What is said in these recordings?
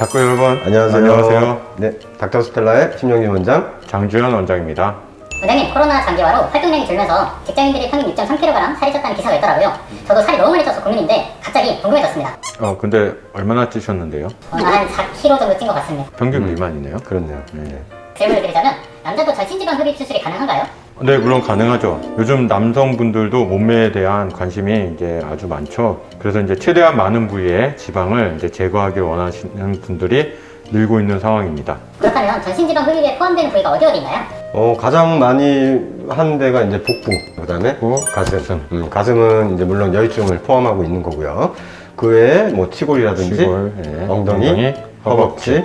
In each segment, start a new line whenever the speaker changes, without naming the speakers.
닥터 여러분,
안녕하세요.
안녕하세요.
네, 닥터 스텔라의 심영진 원장.
장주현 원장입니다.
원장님, 코로나 장기화로 활동량이 줄면서 직장인들이 평균 6.3kg 살이 쪘다는 기사가 있더라고요. 저도 살이 너무 많이 쪄서 고민인데 갑자기 궁금해졌습니다.
근데 얼마나 찌셨는데요?
한 4kg 정도 찐 것 같습니다.
평균 미만이네요.
그렇네요.
네.
질문을 드리자면 남자도 전신지방 흡입 수술이 가능한가요?
네, 물론 가능하죠. 요즘 남성분들도 몸매에 대한 관심이 이제 아주 많죠. 그래서 이제 최대한 많은 부위의 지방을 이제 제거하길 원하시는 분들이 늘고 있는 상황입니다.
그렇다면 전신지방 흡입에 포함되는 부위가 어디 있나요?
가장 많이 하는 데가 이제 복부, 그다음에 가슴. 가슴은 이제 물론 여유증을 포함하고 있는 거고요. 그 외에 뭐 치골이라든지
치골, 예.
엉덩이, 허벅지,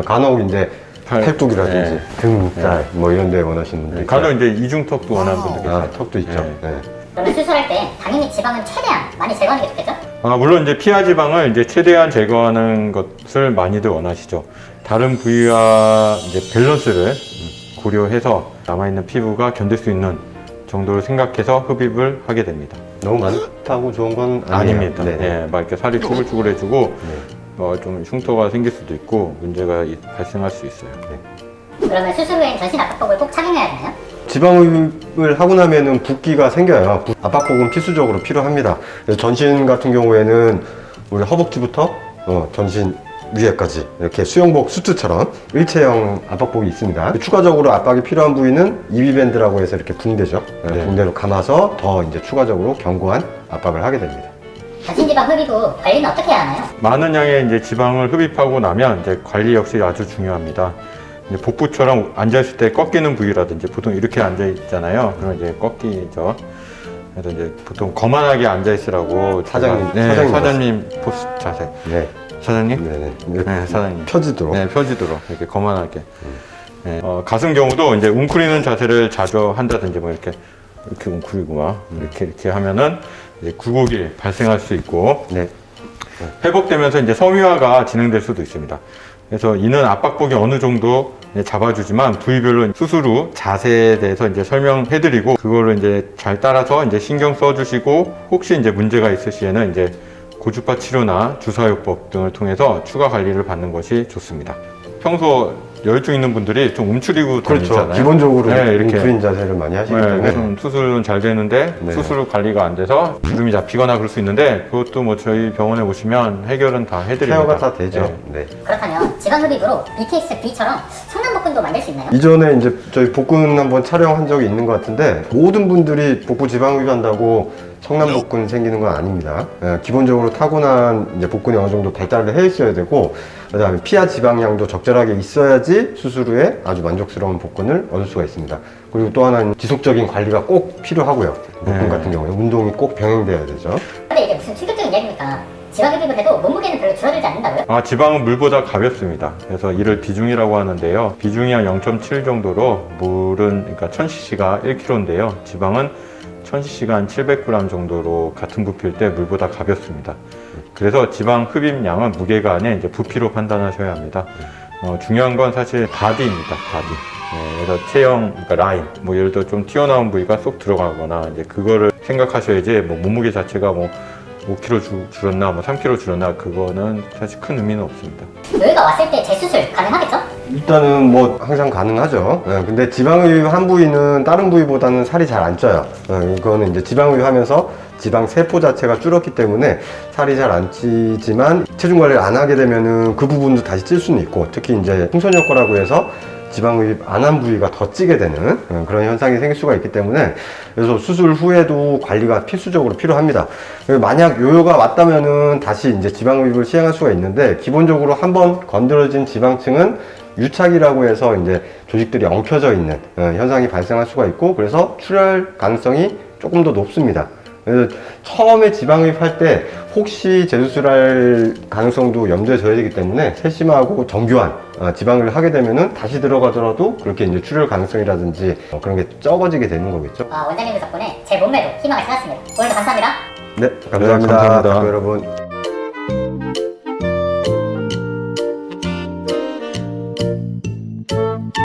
간혹 이제 팔뚝이라든지
예.
등살 뭐 이런 데 원하시는 분들.
간혹 이제 이중턱도 원하는 분들 계세요.
턱도 있죠.
예.
네.
그러면 수술할 때 당연히 지방은 최대한 많이 제거하는 게 좋겠죠?
물론 이제 피하 지방을 이제 최대한 제거하는 것을 많이들 원하시죠. 다른 부위와 이제 밸런스를 고려해서 남아있는 피부가 견딜 수 있는 정도를 생각해서 흡입을 하게 됩니다.
너무 많다고 좋은 건
아닙니다.
네.
예, 막 이렇게 살이 쭈글쭈글해지고 좀 흉터가 생길 수도 있고 문제가 발생할 수 있어요.
그러면 수술 후엔 전신 압박복을 꼭 착용해야 되나요?
지방흡입을 하고 나면은 붓기가 생겨요. 압박복은 필수적으로 필요합니다. 그래서 전신 같은 경우에는 우리 허벅지부터 전신 위에까지 이렇게 수영복 수트처럼 일체형 압박복이 있습니다. 추가적으로 압박이 필요한 부위는 이비밴드라고 해서 이렇게 붕대죠.
네.
붕대로 감아서 더 이제 추가적으로 견고한 압박을 하게 됩니다.
전신지방 흡입 후 관리는 어떻게 해야 하나요?
많은 양의 이제 지방을 흡입하고 나면 이제 관리 역시 아주 중요합니다. 이제 복부처럼 앉아있을 때 꺾이는 부위라든지 보통 이렇게 앉아 있잖아요. 그러면 이제 꺾이죠. 그래서 이제 보통 거만하게 앉아 있으라고 사장님 포스 자세.
네.
사장님?
네네.
네, 사장님.
펴지도록.
네, 펴지도록 이렇게 거만하게. 네, 가슴 경우도 이제 웅크리는 자세를 자주 한다든지 뭐 이렇게 웅크리고 막 이렇게 하면은 이제 굴곡이 발생할 수 있고
네.
회복되면서 이제 섬유화가 진행될 수도 있습니다. 그래서 이는 압박복이 어느 정도 잡아주지만 부위별로 수술 후 자세에 대해서 이제 설명해드리고 그거를 이제 잘 따라서 이제 신경 써주시고 혹시 이제 문제가 있을 시에는 이제 고주파 치료나 주사요법 등을 통해서 추가 관리를 받는 것이 좋습니다. 평소 여유증 있는 분들이 좀 움츠리고
그렇죠.
다니잖아요.
기본적으로
네, 이렇게
웅크린 자세를 많이 하시기 때문에.
좀 수술은 잘 되는데
네.
수술 관리가 안 돼서 주름이 잡히거나 그럴 수 있는데 그것도 뭐 저희 병원에 오시면 해결은 다 해드립니다.
케어가 다 되죠.
네.
네.
그렇다면 지방 흡입으로 BTS B처럼 성남복근도 만들 수 있나요?
이전에 이제 저희 복근 한번 촬영한 적이 있는 것 같은데 모든 분들이 복부 지방 흡입한다고 청남 복근 생기는 건 아닙니다. 기본적으로 타고난 이제 복근이 어느 정도 발달을 해 있어야 되고 그다음에 피하 지방량도 적절하게 있어야지 수술 후에 아주 만족스러운 복근을 얻을 수가 있습니다. 그리고 또 하나는 지속적인 관리가 꼭 필요하고요. 복근 같은 경우에 운동이 꼭 병행돼야 되죠.
근데 이게 무슨 충격적인 이야기입니까? 지방 흡입을 해도 몸무게는 별로 줄어들지 않는다고요?
지방은 물보다 가볍습니다. 그래서 이를 비중이라고 하는데요. 비중이 한 0.7 정도로 물은 그러니까 1000cc가 1kg인데요. 지방은 1000cc가 한 700g 정도로 같은 부피일 때 물보다 가볍습니다. 그래서 지방 흡입량은 무게가 아닌 이제 부피로 판단하셔야 합니다. 중요한 건 사실 바디입니다. 바디. 네, 그래서 체형, 그러니까 라인, 뭐 예를 들어 좀 튀어나온 부위가 쏙 들어가거나 이제 그거를 생각하셔야지 뭐 몸무게 자체가 뭐 5kg 줄었나, 뭐 3kg 줄었나 그거는 사실 큰 의미는 없습니다.
여기가 왔을 때 재수술 가능하겠죠?
일단은 뭐 항상 가능하죠. 근데 지방흡입 한 부위는 다른 부위보다는 살이 잘 안 쪄요. 이거는 이제 지방흡입 하면서 지방 세포 자체가 줄었기 때문에 살이 잘 안 찌지만 체중 관리를 안 하게 되면은 그 부분도 다시 찔 수는 있고 특히 이제 풍선효과라고 해서 지방흡입 안 한 부위가 더 찌게 되는 그런 현상이 생길 수가 있기 때문에 그래서 수술 후에도 관리가 필수적으로 필요합니다. 만약 요요가 왔다면은 다시 이제 지방흡입을 시행할 수가 있는데 기본적으로 한번 건드려진 지방층은 유착이라고 해서 이제 조직들이 엉켜져 있는 현상이 발생할 수가 있고 그래서 출혈 가능성이 조금 더 높습니다. 그래서 처음에 지방흡입할 때 혹시 재수술할 가능성도 염두에 둬야 되기 때문에 세심하고 정교한 지방을 하게 되면은 다시 들어가더라도 그렇게 이제 출혈 가능성이라든지 그런 게 적어지게 되는 거겠죠.
원장님 덕분에 제 몸매도 희망을 찾았습니다. 오늘도 감사합니다.
네, 감사합니다.
감사합니다.
여러분.